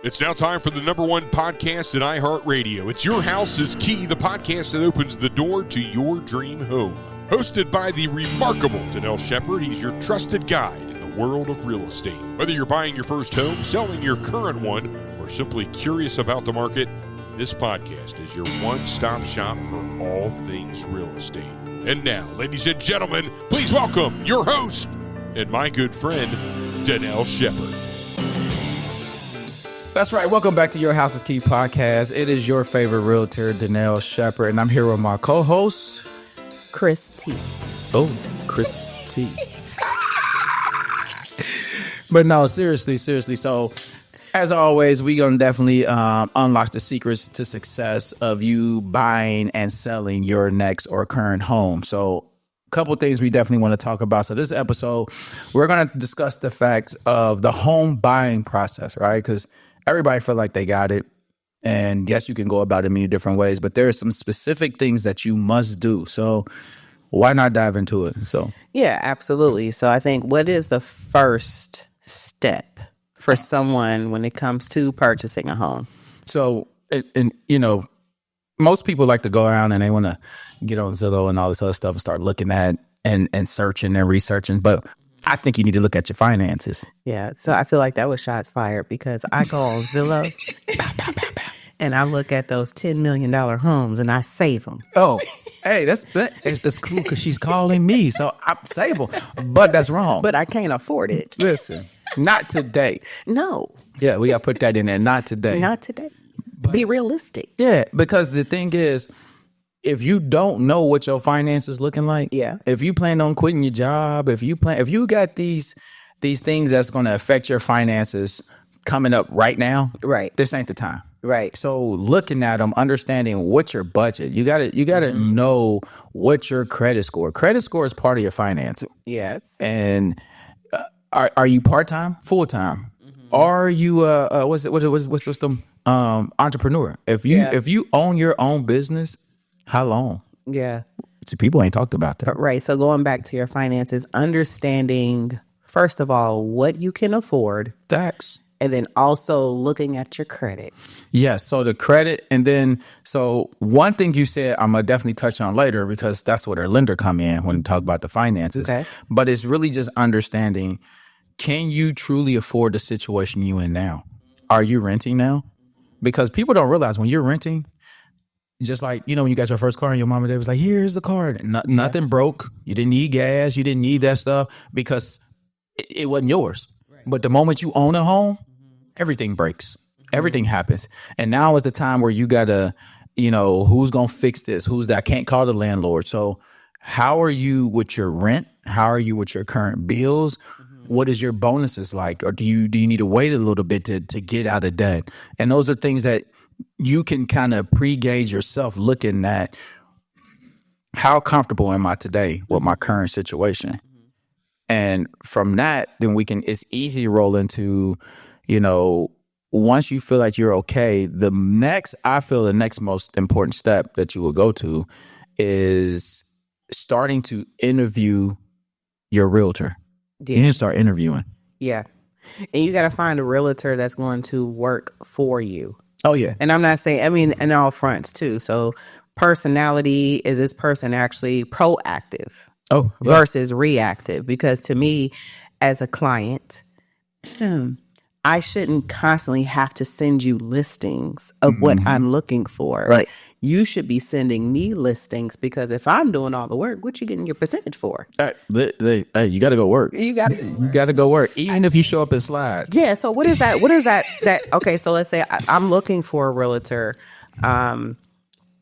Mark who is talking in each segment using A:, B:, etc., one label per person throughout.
A: It's now time for the number one podcast in iHeartRadio. It's Your House is Key, the podcast that opens the door to your dream home. Hosted by the remarkable Dannel Shepard, he's your trusted guide in the world of real estate. Whether you're buying your first home, selling your current one, or simply curious about the market, this podcast is your one-stop shop for all things real estate. And now, ladies and gentlemen, please welcome your host and my good friend, Dannel Shepard.
B: That's right. Welcome back to Your House is Key podcast. It is your favorite realtor, Dannel Shepard, and I'm here with my co-host,
C: Chris T.
B: Oh, Chris T. But no, seriously. So, as always, we're going to definitely unlock the secrets to success of you buying and selling your next or current home. So, a couple of things we definitely want to talk about. So, this episode, we're going to discuss the facts of the home buying process, right? Because everybody feel like they got it. And yes, you can go about it many different ways, but there are some specific things that you must do. So why not dive into it? So
C: yeah, absolutely. So I think what is the first step for someone when it comes to purchasing a home?
B: So, and you know, most people like to go around and they want to get on Zillow and all this other stuff and start looking at and searching and researching. But I think you need to look at your finances.
C: Yeah. So I feel like that was shots fired because I go on Zillow and I look at those $10 million homes and I save them.
B: Oh, hey, that's cool because she's calling me. So I'm save them. But that's wrong.
C: But I can't afford it.
B: Listen, not today.
C: No.
B: Yeah, we got to put that in there. Not today.
C: Not today. Be realistic.
B: Yeah, because the thing is, if you don't know what your finances looking like,
C: yeah.
B: If you plan on quitting your job, if you got these things that's going to affect your finances coming up right now,
C: right?
B: This ain't the time,
C: right?
B: So looking at them, understanding what's your budget, you got to know what's your credit score. Credit score is part of your financing.
C: Yes.
B: And are you part time, full time? Are you what's the entrepreneur? If you own your own business. How long?
C: Yeah.
B: See, people ain't talked about that.
C: Right. So going back to your finances, understanding, first of all, what you can afford.
B: Tax.
C: And then also looking at your credit.
B: Yes. So the credit. And then, so one thing you said, I'm going to definitely touch on later because that's where their lender come in when we talk about the finances.
C: Okay.
B: But it's really just understanding, can you truly afford the situation you in now? Are you renting now? Because people don't realize when you're renting, just like, you know, when you got your first car and your mom and dad was like, here's the card. Nothing broke. You didn't need gas. You didn't need that stuff because it wasn't yours. Right. But the moment you own a home, everything breaks. Everything happens. And now is the time where you got to, you know, who's going to fix this? Who's that? I can't call the landlord. So how are you with your rent? How are you with your current bills? What is your bonuses like? Or do you need to wait a little bit to get out of debt? And those are things that you can kind of pre-gauge yourself looking at how comfortable am I today with my current situation. And from that, then it's easy to roll into, you know, once you feel like you're okay, the next most important step that you will go to is starting to interview your realtor. Yeah. You need to start interviewing.
C: Yeah. And you got to find a realtor that's going to work for you.
B: Oh, yeah.
C: And I'm not saying, I mean, in all fronts, too. So personality, is this person actually proactive versus reactive? Because to me, as a client, I shouldn't constantly have to send you listings of what I'm looking for.
B: Right.
C: You should be sending me listings because if I'm doing all the work, what you getting your percentage for?
B: Hey, you got to go work. You got to go work, even if you show up in slides.
C: Yeah. So what is that? Okay. So let's say I'm looking for a realtor.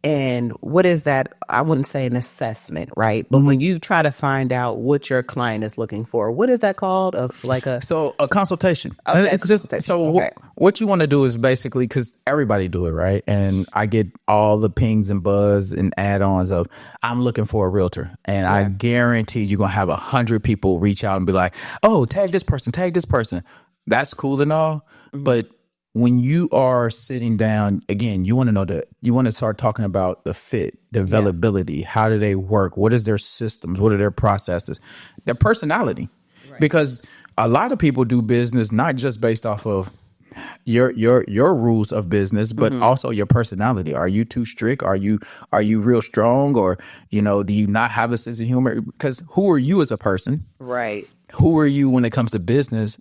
C: And what is that? I wouldn't say an assessment, right? But when you try to find out what your client is looking for, what is that called? A
B: consultation.
C: Okay.
B: What you want to do is basically, because everybody do it, right? And I get all the pings and buzz and add-ons of, I'm looking for a realtor. And I guarantee you're going to have 100 people reach out and be like, oh, tag this person. That's cool and all. But when you are sitting down, again, you want to start talking about the fit, the availability, how do they work? What is their systems? What are their processes? Their personality. Right. Because a lot of people do business not just based off of your rules of business, but also your personality. Are you too strict? Are you real strong, or do you not have a sense of humor? Because who are you as a person?
C: Right.
B: Who are you when it comes to business?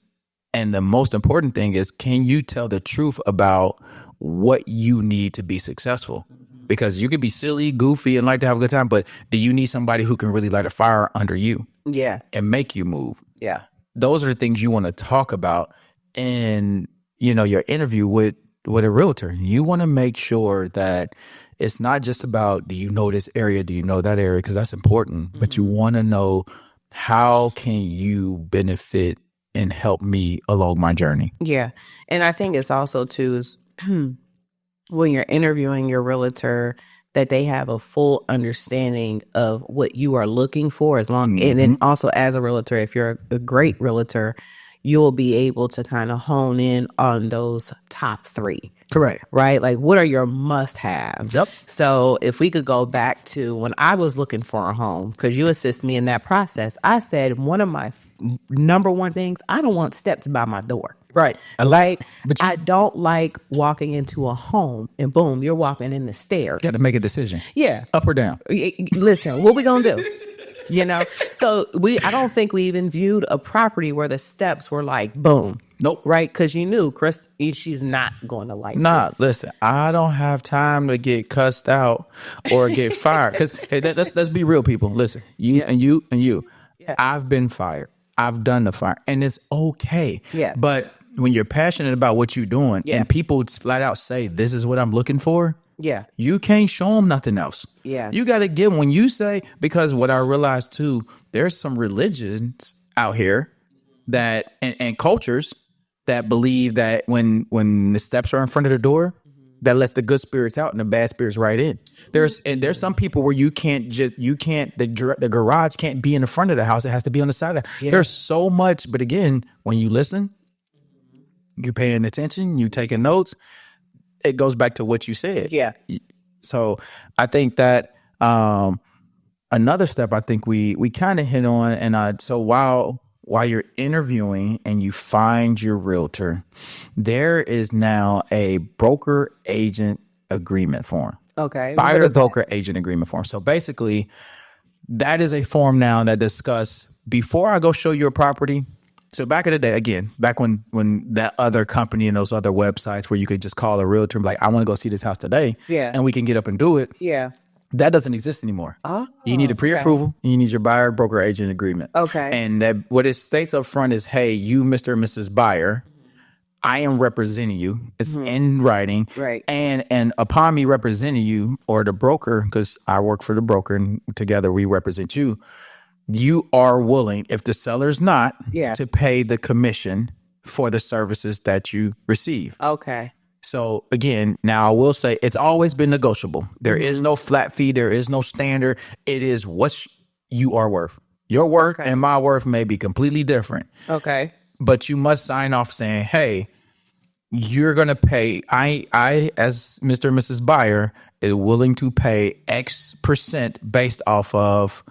B: And the most important thing is, can you tell the truth about what you need to be successful? Because you could be silly, goofy, and like to have a good time, but do you need somebody who can really light a fire under you?
C: Yeah.
B: And make you move?
C: Yeah.
B: Those are the things you want to talk about in your interview with a realtor. You want to make sure that it's not just about, do you know this area, do you know that area, because that's important, but you want to know, how can you benefit and help me along my journey?
C: Yeah. And I think it's also too is when you're interviewing your realtor, that they have a full understanding of what you are looking for, and then also as a realtor, if you're a great realtor, you'll be able to kind of hone in on those top 3.
B: Correct.
C: Right? Like, what are your must-haves?
B: Yep.
C: So if we could go back to when I was looking for a home, because you assist me in that process, I said one of my number one things, I don't want steps by my door.
B: Right.
C: But I don't like walking into a home and boom, you're walking in the stairs.
B: Got to make a decision.
C: Yeah.
B: Up or down.
C: Listen, what we going to do? So I don't think we even viewed a property where the steps were like, boom.
B: Nope.
C: Right? Because you knew Chris, she's not going to like this.
B: Listen, I don't have time to get cussed out or get fired. Because let's be real, people. Listen, and you. Yeah. I've been fired. I've done the fire, and it's okay.
C: Yeah.
B: But when you're passionate about what you're doing, and people flat out say, this is what I'm looking for, you can't show them nothing else.
C: Yeah.
B: You got to give when you say, because what I realized too, there's some religions out here that and cultures that believe that when the steps are in front of the door, that lets the good spirits out and the bad spirits right in. There's some people where the garage can't be in the front of the house. It has to be on the side of it. There's so much, but again, when you listen, you're paying attention, you taking notes, it goes back to what you said.
C: Yeah.
B: So I think that another step I think we kind of hit on, and so while you're interviewing and you find your realtor, there is now a broker agent agreement form.
C: Okay.
B: Buyer broker agent agreement form. So basically, that is a form now that discuss, before I go show you a property. So back in the day, again, back when that other company and those other websites where you could just call a realtor and be like, I want to go see this house today.
C: Yeah.
B: And we can get up and do it.
C: Yeah.
B: That doesn't exist anymore.
C: Oh,
B: you need a pre-approval. And you need your buyer broker agent agreement.
C: Okay.
B: And what it states up front is, hey, you, Mr. and Mrs. Buyer, I am representing you. It's in writing.
C: Right.
B: And upon me representing you, or the broker, because I work for the broker and together we represent you, you are willing, if the seller's not, to pay the commission for the services that you receive.
C: Okay.
B: So again, now I will say it's always been negotiable. There is no flat fee. There is no standard. It is what you are worth. Your worth and my worth may be completely different.
C: Okay.
B: But you must sign off saying, hey, you're going to pay. I, as Mr. and Mrs. Buyer, is willing to pay X percent based off of,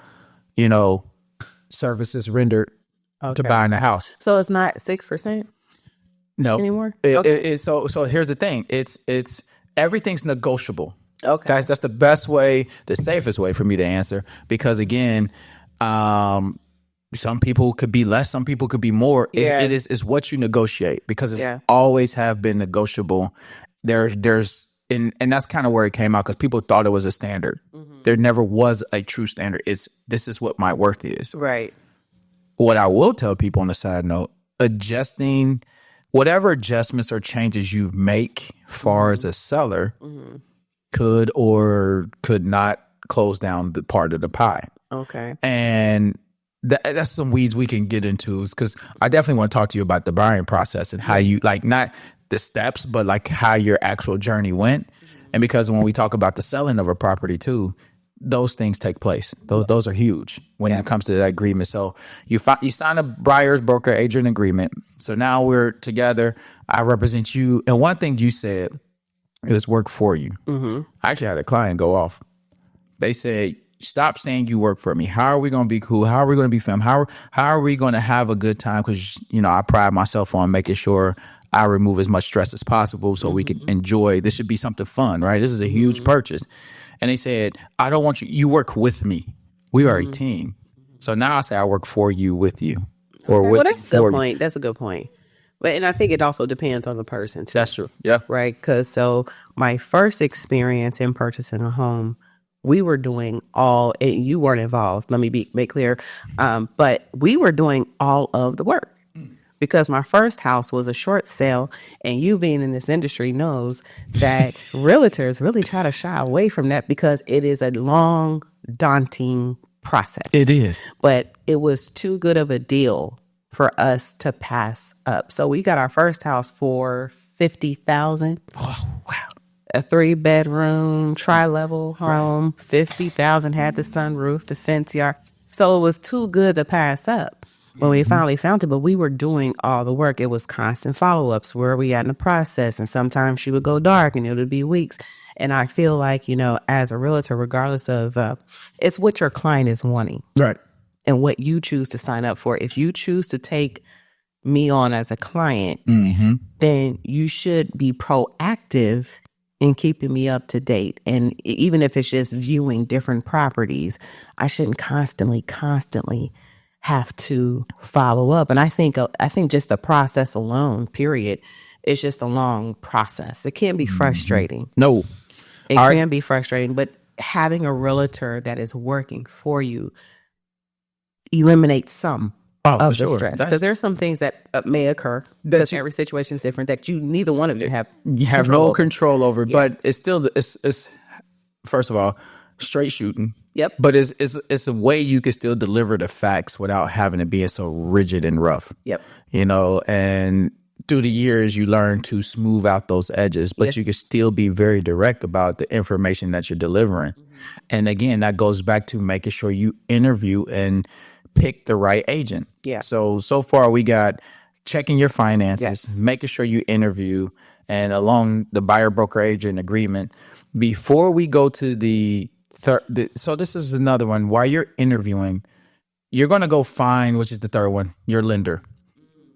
B: services rendered to buying the house.
C: So it's not 6%?
B: No.
C: Anymore?
B: So here's the thing. It's everything's negotiable.
C: Okay.
B: Guys, that's the best way, the safest way for me to answer. Because again, some people could be less, some people could be more. It's what you negotiate, because it's always have been negotiable. There's and that's kind of where it came out, because people thought it was a standard. There never was a true standard. This is what my worth is.
C: Right.
B: What I will tell people on the side note, adjusting whatever adjustments or changes you make far as a seller could or could not close down the part of the pie.
C: Okay.
B: And that's some weeds we can get into, because I definitely want to talk to you about the buying process and how you, like, not the steps, but like how your actual journey went. And because when we talk about the selling of a property too, those things take place. Those are huge when it comes to that agreement. So you sign a buyer's broker agent agreement. So now we're together. I represent you. And one thing you said is work for you. I actually had a client go off. They said, stop saying you work for me. How are we going to be cool? How are we going to be fam? How are we going to have a good time? Because, I pride myself on making sure I remove as much stress as possible so we can enjoy. This should be something fun, right? This is a huge purchase. And they said, I don't want you. You work with me. We are a team. So now I say I work for you, with you. Or with,
C: well, that's a good
B: for
C: point. That's a good point. But and I think it also depends on the person too.
B: That's true. Yeah.
C: Right? Because so my first experience in purchasing a home, we were doing all, and you weren't involved, let me make clear, but we were doing all of the work. Because my first house was a short sale, and you being in this industry knows that realtors really try to shy away from that because it is a long, daunting process.
B: It is.
C: But it was too good of a deal for us to pass up. So we got our first house for $50,000.
B: Oh, wow.
C: A 3-bedroom, tri-level home, $50,000, had the sunroof, the fence yard. So it was too good to pass up when we finally found it, but we were doing all the work. It was constant follow-ups. Where are we at in the process? And sometimes she would go dark and it would be weeks. And I feel like, as a realtor, regardless of, it's what your client is wanting.
B: Right.
C: And what you choose to sign up for. If you choose to take me on as a client, then you should be proactive in keeping me up to date. And even if it's just viewing different properties, I shouldn't constantly have to follow up. And I think just the process alone, period, is just a long process. It can be frustrating.
B: No.
C: It can be frustrating, but having a realtor that is working for you eliminates some of the stress. Because there's some things that may occur, because every situation is different, that neither one of you have
B: no control over. Yeah. But it's still, it's first of all, straight shooting.
C: Yep.
B: But it's a way you can still deliver the facts without having to be so rigid and rough.
C: Yep.
B: And through the years, you learn to smooth out those edges, but you can still be very direct about the information that you're delivering. And again, that goes back to making sure you interview and pick the right agent.
C: Yeah.
B: So far we got checking your finances, making sure you interview, and along the buyer broker agent agreement. Before we go to the third, so this is another one. While you're interviewing, you're going to go find, which is the third one, your lender.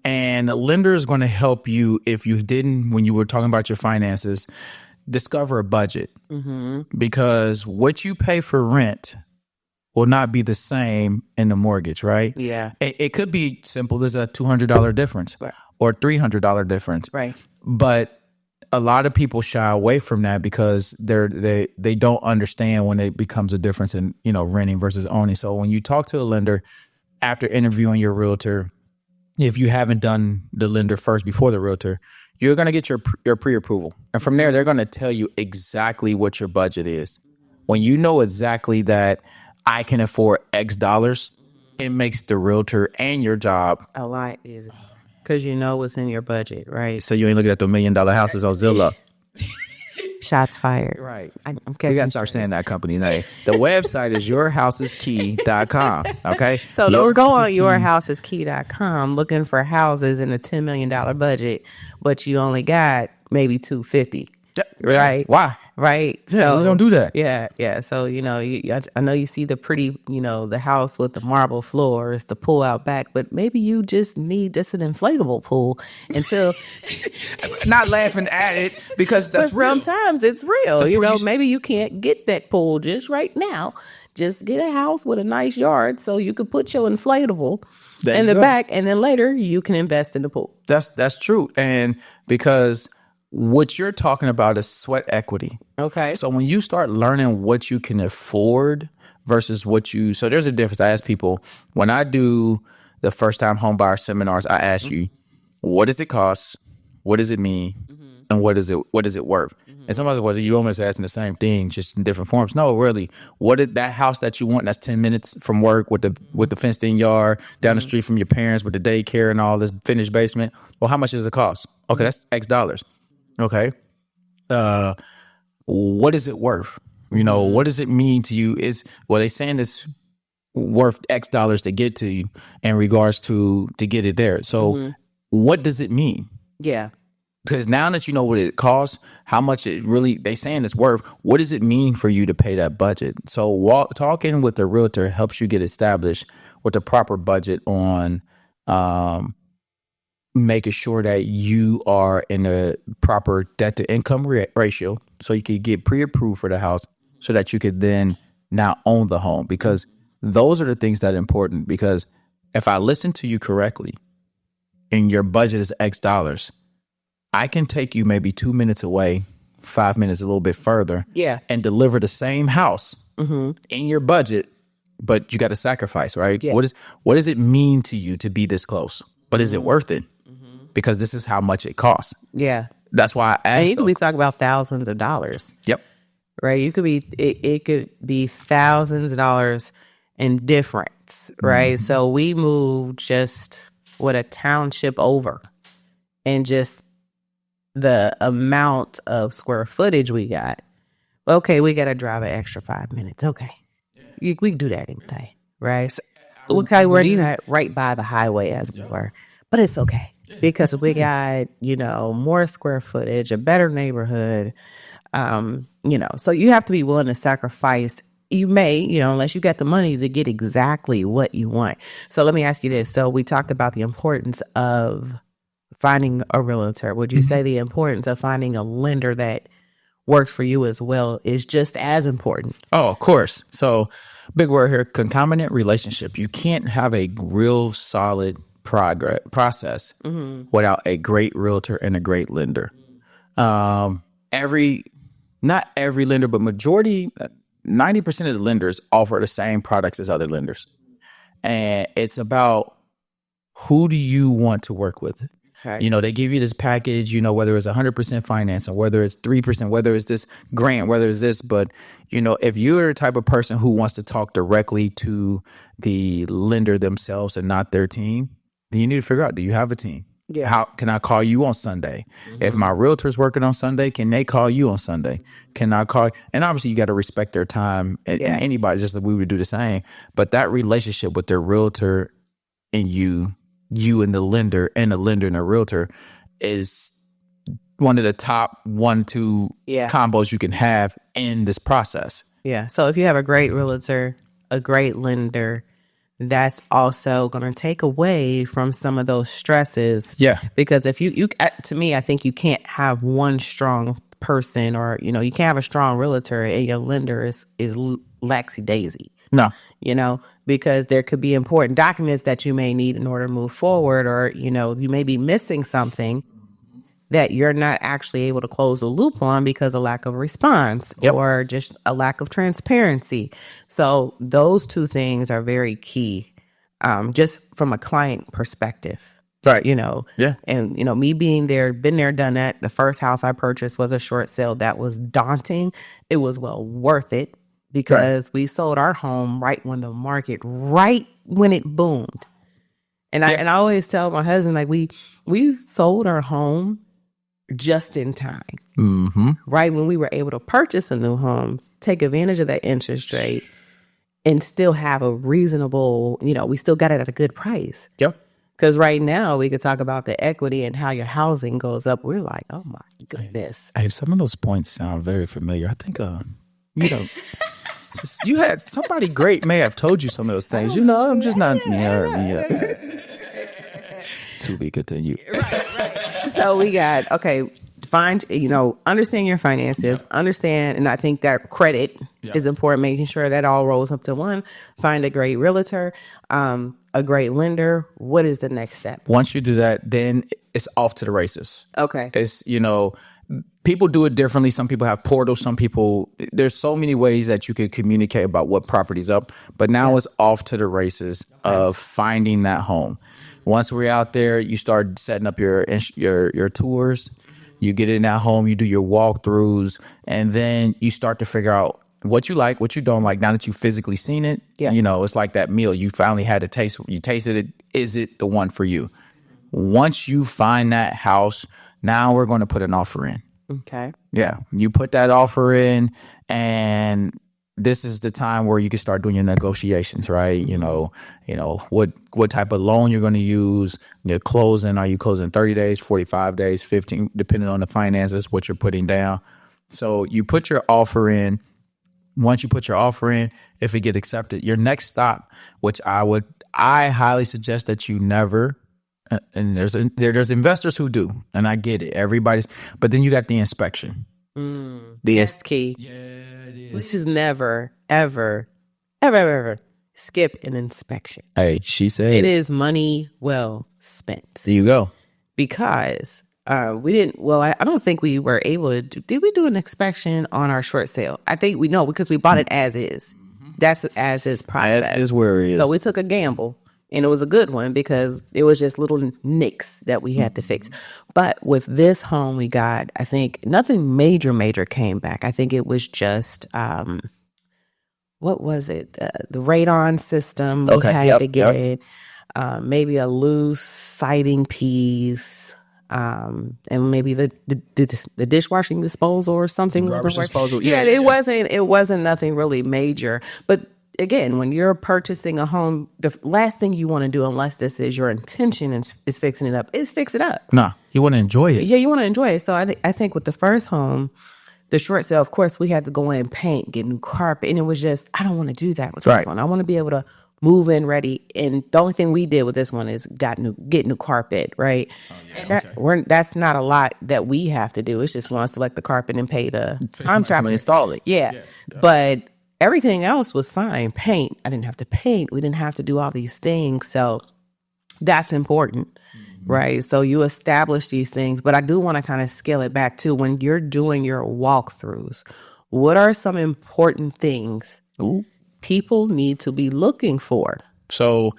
B: And the lender is going to help you, if you didn't, when you were talking about your finances, discover a budget. Because what you pay for rent will not be the same in the mortgage, right?
C: Yeah.
B: It could be simple as a $200 difference or $300 difference.
C: Right.
B: But a lot of people shy away from that because they don't understand when it becomes a difference in, renting versus owning. So when you talk to a lender after interviewing your realtor, if you haven't done the lender first before the realtor, you're going to get your pre-approval. And from there, they're going to tell you exactly what your budget is. When you know exactly that I can afford X dollars, it makes the realtor and your job
C: a lot easier. Because you know what's in your budget, right?
B: So you ain't looking at the $1 million houses on Zillow.
C: Shots fired.
B: Right.
C: I'm
B: we got to start saying that company name. The website is yourhouseskey.com. Okay.
C: So don't go on yourhouseskey.com looking for houses in a $10 million budget, but you only got maybe $250. Right.
B: Why?
C: Right. So
B: we don't do that.
C: Yeah. Yeah. So, I know you see the pretty, the house with the marble floors, the pool out back, but maybe you just need an inflatable pool until.
B: Not laughing at it because that's real.
C: Sometimes it's real. Maybe you can't get that pool just right now. Just get a house with a nice yard so you could put your inflatable in the back, and then later you can invest in the pool.
B: That's true. And because what you're talking about is sweat equity.
C: Okay.
B: So when you start learning what you can afford versus so there's a difference. I ask people, when I do the first time home buyer seminars, I ask you, what does it cost? What does it mean? And what is it worth? And somebody's like, well, you almost asking the same thing, just in different forms. No, really. What is that house that you want that's 10 minutes from work with the fenced in yard, down the street from your parents with the daycare and all this finished basement? Well, how much does it cost? Okay, that's X dollars. Okay. What is it worth? What does it mean to you? They saying it's worth X dollars to get to you in regards to get it there. So what does it mean?
C: Yeah.
B: Because now that you know what it costs, how much it really, they saying it's worth, what does it mean for you to pay that budget? So talking with the realtor helps you get established with the proper budget on making sure that you are in a proper debt to income ratio so you can get pre-approved for the house so that you could then now own the home, because those are the things that are important. Because if I listen to you correctly and your budget is X dollars, I can take you maybe 2 minutes away, 5 minutes, a little bit further, and deliver the same house in your budget, but you got to sacrifice, right?
C: Yeah.
B: What does it mean to you to be this close? But is it worth it? Because this is how much it costs.
C: Yeah.
B: That's why I asked.
C: And you could be talking about thousands of dollars.
B: Yep.
C: Right. You could be, it could be thousands of dollars in difference. Right. So we moved just a township over, and just the amount of square footage we got. Okay. We got to drive an extra 5 minutes. Okay. We can do that any day. Right. So, okay. We're not right by the highway as we were, but it's okay. Because we got, more square footage, a better neighborhood, so you have to be willing to sacrifice. You may, unless you got the money to get exactly what you want. So let me ask you this. So we talked about the importance of finding a realtor. Would you say the importance of finding a lender that works for you as well is just as important?
B: Oh, of course. So big word here, concomitant relationship. You can't have a real solid process without a great realtor and a great lender. Not every lender, but majority, 90% of the lenders offer the same products as other lenders. And it's about, who do you want to work with? Okay. They give you this package, whether it's 100% finance or whether it's 3%, whether it's this grant, whether it's this. But, if you're the type of person who wants to talk directly to the lender themselves and not their team, then you need to figure out, do you have a team? Yeah. How can I call you on Sunday? If my realtor's working on Sunday, can they call you on Sunday? Can I call? And obviously you got to respect their time. And anybody, just like we would do the same. But that relationship with their realtor and you and the lender and a realtor is one of the top 1-2 combos you can have in this process.
C: Yeah. So if you have a great realtor, a great lender, that's also going to take away from some of those stresses. Yeah. Because if you to me, I think you can't have one strong person, or, you can't have a strong realtor and your lender is laxy daisy. No. Because there could be important documents that you may need in order to move forward, or, you may be missing something that you're not actually able to close the loop on because of lack of response or just a lack of transparency. So those two things are very key, just from a client perspective. Right. And, me being there, been there, done that. The first house I purchased was a short sale. That was daunting. It was well worth it, because we sold our home right when the market, right when it boomed. And I always tell my husband, like, we sold our home just in time, right when we were able to purchase a new home, take advantage of that interest rate, and still have a reasonable, we still got it at a good price. Yep. Because right now we could talk about the equity and how your housing goes up. We're like, oh my goodness.
B: Hey, some of those points sound very familiar. I think, you had somebody great may have told you some of those things. I'm just not. To be continued. Right.
C: So we got, find, understand your finances, understand, and I think that credit is important, making sure that all rolls up to one. Find a great realtor, a great lender. What is the next step?
B: Once you do that, then it's off to the races. Okay. It's, people do it differently. Some people have portals. Some people, there's so many ways that you could communicate about what property's up. But now it's off to the races of finding that home. Once we're out there, you start setting up your tours. You get in that home, you do your walkthroughs, and then you start to figure out what you like, what you don't like. Now that you've physically seen it, it's like that meal. You finally had a taste. You tasted it. Is it the one for you? Once you find that house, now we're going to put an offer in. Okay. Yeah. You put that offer in, and this is the time where you can start doing your negotiations, right? What type of loan you're going to use, your closing. Are you closing 30 days, 45 days, 15, depending on the finances, what you're putting down. So you put your offer in. Once you put your offer in, if it gets accepted, your next stop, which I highly suggest that you never And there's investors who do, and I get it. But then you got the inspection.
C: That's key.
B: Yeah, it is.
C: This is never, ever, ever, ever, ever skip an inspection.
B: Hey, she said
C: it is money well spent.
B: There you go.
C: Because we didn't. Well, I don't think we were able to. Did we do an inspection on our short sale? I think we know because we bought it as is. That's as is process.
B: As is where it is.
C: So we took a gamble. And it was a good one because it was just little nicks that we had to fix. But with this home we got, I think nothing major came back. I think it was just, what was it? The radon system. We had to get maybe a loose siding piece. And maybe the dishwashing disposal or something.
B: Garbage disposal.
C: Yeah, it wasn't nothing really major. But again, when you're purchasing a home, the last thing you want to do, unless this is your intention is fixing it up, is fix it up.
B: Nah, you want to enjoy it.
C: Yeah, you want to enjoy it. So I think with the first home, the short sale, of course, we had to go in, paint, get new carpet. And it was just, I don't want to do that with this one. I want to be able to move in ready. And the only thing we did with this one is get new carpet, right? Oh, yeah, that's not a lot that we have to do. It's just want to select the carpet and pay the contractor.
B: Install it.
C: Yeah. But everything else was fine. Paint, I didn't have to paint. We didn't have to do all these things. So that's important, right? So you establish these things. But I do want to kind of scale it back to when you're doing your walkthroughs. What are some important things people need to be looking for?
B: So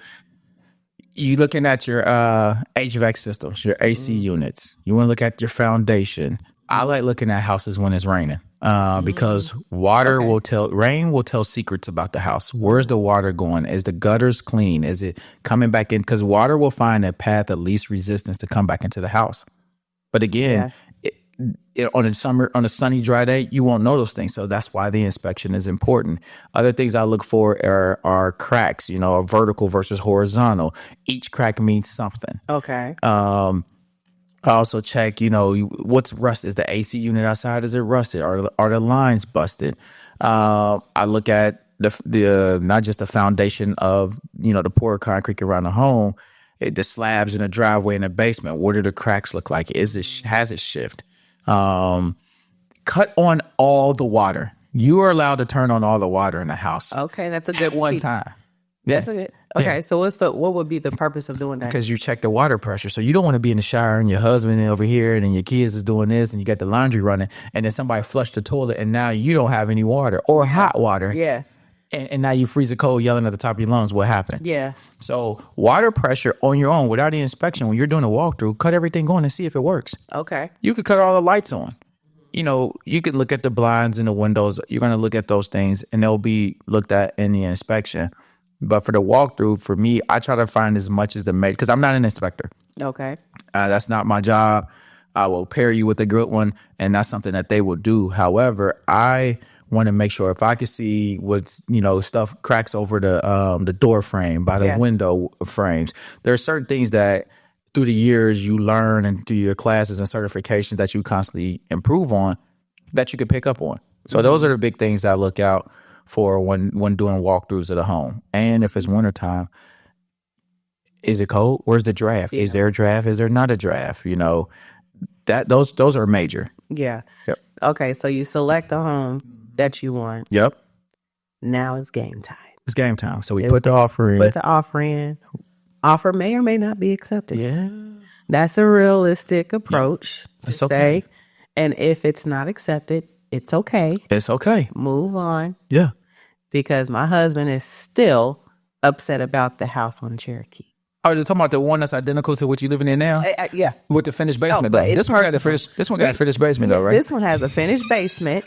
B: you looking at your HVAC systems, your AC units. You want to look at your foundation. I like looking at houses when it's raining. Because rain will tell secrets about the house. Where's the water going? Is the gutters clean? Is it coming back in? Because water will find a path of least resistance to come back into the house. But again, on a sunny, dry day, you won't know those things. So that's why the inspection is important. Other things I look for are cracks, vertical versus horizontal. Each crack means something.
C: Okay.
B: I also check, what's rusted. Is the AC unit outside? Is it rusted? Are the lines busted? I look at the not just the foundation of, the poured concrete around the home, the slabs in the driveway in the basement. What do the cracks look like? Has it shift? Cut on all the water. You are allowed to turn on all the water in the house.
C: Okay, that's a good
B: one time. Yeah.
C: That's a good. Okay, yeah. So what would be the purpose of doing that?
B: Because you check the water pressure. So you don't want to be in the shower and your husband over here and then your kids is doing this and you got the laundry running and then somebody flushed the toilet and now you don't have any water or hot water.
C: Yeah.
B: And now you freeze a cold yelling at the top of your lungs. What happened?
C: Yeah.
B: So water pressure on your own without the inspection, when you're doing a walkthrough, cut everything on and see if it works.
C: Okay.
B: You could cut all the lights on. You can look at the blinds and the windows. You're going to look at those things and they'll be looked at in the inspection. But for the walkthrough, for me, I try to find as much as because I'm not an inspector.
C: Okay.
B: That's not my job. I will pair you with a good one, and that's something that they will do. However, I want to make sure if I can see what's, stuff cracks over the door frame by the window frames. There are certain things that through the years you learn and through your classes and certifications that you constantly improve on that you can pick up on. So those are the big things that I look out for when doing walkthroughs of the home. And if it's wintertime, is it cold? Where's the draft? Yeah. Is there a draft? Is there not a draft? Those are major.
C: Yeah. Yep. Okay, so you select the home that you want.
B: Yep.
C: Now it's game time.
B: It's game time. So we put the offer in.
C: Put the offer in. Offer may or may not be accepted.
B: Yeah.
C: That's a realistic approach.
B: Yeah. It's okay.
C: And if it's not accepted, it's okay.
B: It's okay.
C: Move on.
B: Yeah.
C: Because my husband is still upset about the house on Cherokee.
B: Oh, you're talking about the one that's identical to what you're living in now?
C: Yeah.
B: With the finished basement, though. This one got a finished basement, though, right?
C: This one has a finished basement.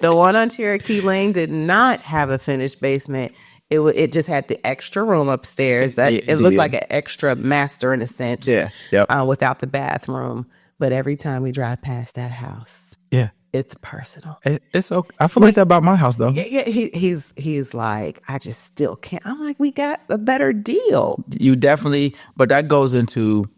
C: The one on Cherokee Lane did not have a finished basement. It just had the extra room upstairs. It looked like an extra master in a sense.
B: Yeah. Yep.
C: Without the bathroom. But every time we drive past that house.
B: Yeah.
C: It's personal.
B: It's okay. I feel like that about my house, though.
C: Yeah, he's like, I just still can't. I'm like, we got a better deal.
B: You definitely, but that goes into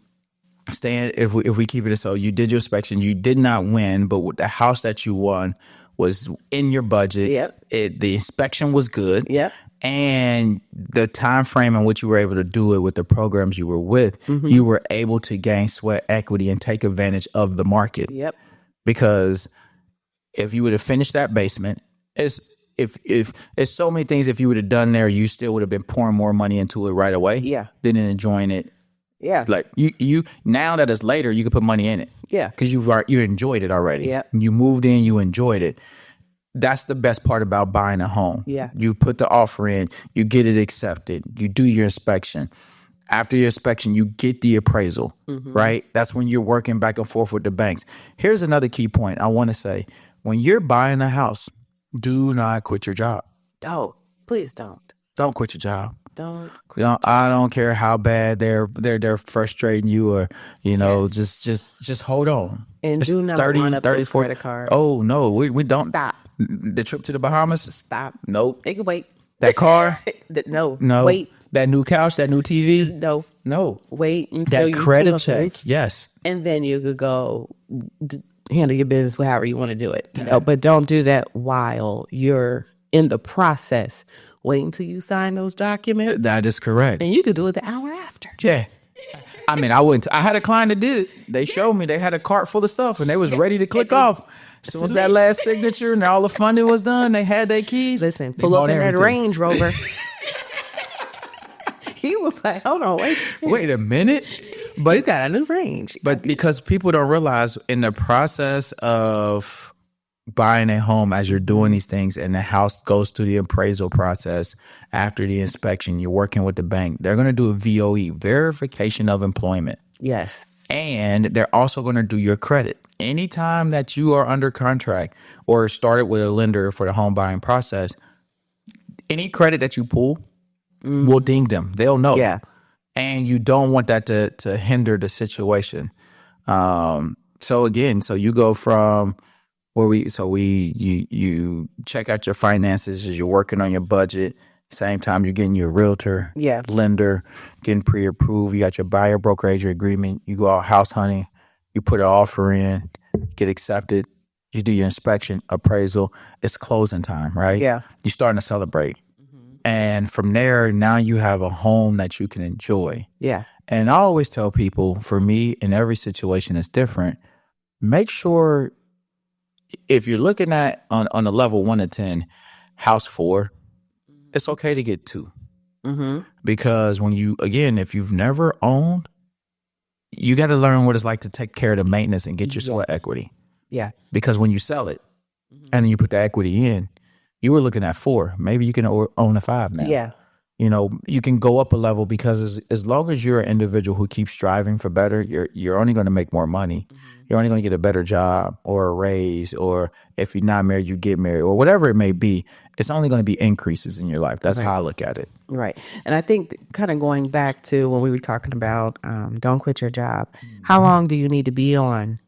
B: staying. If we keep it so, you did your inspection, you did not win, but with the house that you won was in your budget.
C: Yep.
B: The inspection was good.
C: Yep.
B: And the time frame in which you were able to do it with the programs you were with, you were able to gain sweat equity and take advantage of the market.
C: Yep.
B: Because if you would have finished that basement, if it's so many things, if you would have done there, you still would have been pouring more money into it right away.
C: Yeah.
B: Than enjoying it.
C: Yeah.
B: Like you now that it's later, you can put money in it.
C: Yeah.
B: Because you enjoyed it already.
C: Yeah.
B: You moved in, you enjoyed it. That's the best part about buying a home.
C: Yeah.
B: You put the offer in, you get it accepted, you do your inspection. After your inspection, you get the appraisal, right? That's when you're working back and forth with the banks. Here's another key point I want to say. When you're buying a house, do not quit your job.
C: Oh, please don't.
B: Don't quit your job.
C: Don't.
B: I don't care how bad they're frustrating you, or just hold on.
C: And do not
B: 30,
C: run up
B: 30,
C: those
B: 40.
C: credit cards.
B: Oh no, we don't.
C: Stop.
B: The trip to the Bahamas?
C: Stop.
B: Nope.
C: They can wait.
B: That car?
C: No.
B: No.
C: Wait.
B: That new couch? That new TV?
C: No. Wait until
B: that
C: you
B: credit
C: pull
B: check.
C: those,
B: Yes.
C: and then you could go handle your business however you want to do it. But don't do that while you're in the process. Wait until you sign those documents.
B: That is correct.
C: And you could do it the hour after.
B: Yeah. I mean, I wouldn't. I had a client that did it. They showed me they had a cart full of stuff and they was ready to click off. As soon as that last signature and all the funding was done, they had their keys.
C: Listen, pull up in that Range Rover. He was like, hold on,
B: wait a minute. But
C: you got a new Range.
B: But because people don't realize in the process of buying a home, as you're doing these things and the house goes through the appraisal process, after the inspection, you're working with the bank, they're going to do a VOE, verification of employment.
C: Yes.
B: And they're also going to do your credit. Anytime that you are under contract or started with a lender for the home buying process, any credit that you pull will ding them. They'll know.
C: Yeah.
B: And you don't want that to hinder the situation. So you go from you check out your finances as you're working on your budget. Same time you're getting your realtor, lender, getting pre-approved. You got your buyer broker agent agreement. You go out house hunting. You put an offer in, get accepted. You do your inspection, appraisal. It's closing time, right?
C: Yeah.
B: You're starting to celebrate. And from there, now you have a home that you can enjoy.
C: Yeah.
B: And I always tell people, for me, in every situation is different. Make sure if you're looking at on a level 1 to 10, house 4, it's okay to get 2. Because if you've never owned, you got to learn what it's like to take care of the maintenance and get your sweat equity.
C: Yeah.
B: Because when you sell it and you put the equity in, you were looking at 4. Maybe you can own a 5 now.
C: Yeah.
B: You can go up a level because as long as you're an individual who keeps striving for better, you're only going to make more money. You're only going to get a better job or a raise, or if you're not married, you get married, or whatever it may be. It's only going to be increases in your life. That's how I look at it.
C: Right. And I think kind of going back to when we were talking about don't quit your job. How long do you need to be on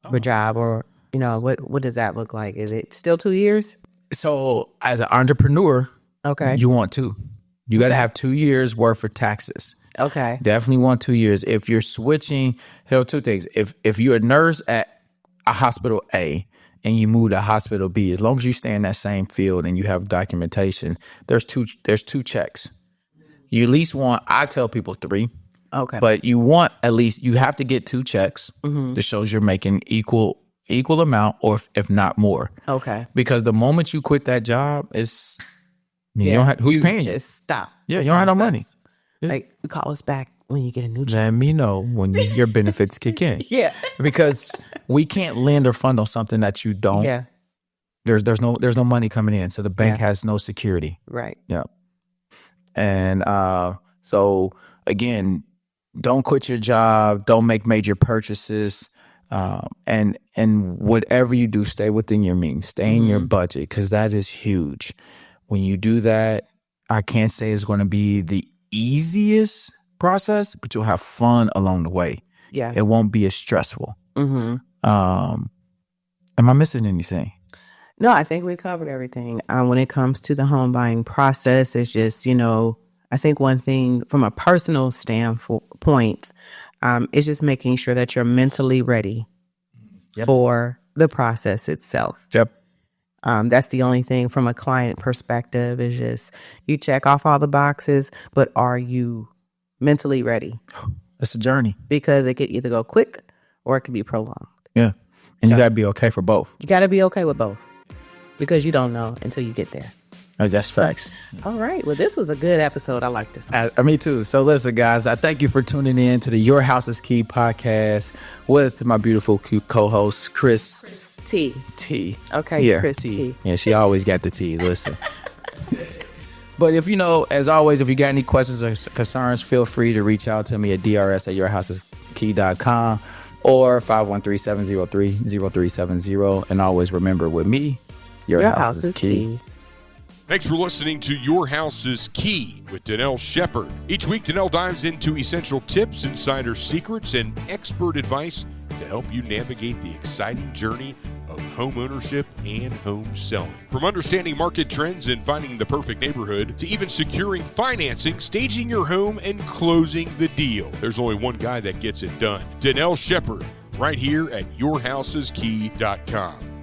C: your job, or what does that look like? Is it still 2 years? So
B: as an entrepreneur,
C: okay,
B: you want 2. You got to have 2 years worth of taxes.
C: Okay.
B: Definitely want 2 years. If you're switching, here are 2 things. If you're a nurse at a hospital A and you move to hospital B, as long as you stay in that same field and you have documentation, there's two checks. You at least want, I tell people 3.
C: Okay.
B: But you have to get 2 checks that shows you're making equal amount, or if not more.
C: Okay.
B: Because the moment you quit that job, who's paying you?
C: Just stop.
B: Yeah, you don't have no money.
C: Like, call us back when you get a new job.
B: Let me know when your benefits kick in.
C: Yeah.
B: Because we can't lend or fund on something that you don't.
C: Yeah.
B: There's no money coming in, so the bank has no security.
C: Right.
B: Yeah. And so again, don't quit your job. Don't make major purchases. And whatever you do, stay within your means. Stay in your budget, because that is huge. When you do that, I can't say it's going to be the easiest process, but you'll have fun along the way.
C: Yeah.
B: It won't be as stressful. Am I missing anything?
C: No, I think we covered everything. When it comes to the home buying process, it's just, I think one thing from a personal standpoint, is just making sure that you're mentally ready for the process itself.
B: Yep.
C: That's the only thing from a client perspective is just you check off all the boxes, but are you mentally ready?
B: It's a journey.
C: Because it could either go quick or it could be prolonged.
B: Yeah. And you got to be okay for both.
C: You got to be okay with both because you don't know until you get there.
B: Oh, that's facts.
C: All right. Well, this was a good episode. I like this.
B: Me too. So listen, guys, I thank you for tuning in to the Your House is Key podcast with my beautiful co-host, Chris
C: T. Okay,
B: yeah,
C: Chris T.
B: Yeah, she always got the T. Listen. But if as always, if you got any questions or concerns, feel free to reach out to me at drs@yourhouseskey.com or 513-703-0370. And always remember, with me, your house is key.
A: Thanks for listening to Your House is Key with Dannel Shepard. Each week, Dannel dives into essential tips, insider secrets, and expert advice to help you navigate the exciting journey of home ownership and home selling. From understanding market trends and finding the perfect neighborhood to even securing financing, staging your home, and closing the deal, there's only one guy that gets it done. Dannel Shepard, right here at yourhouseskey.com.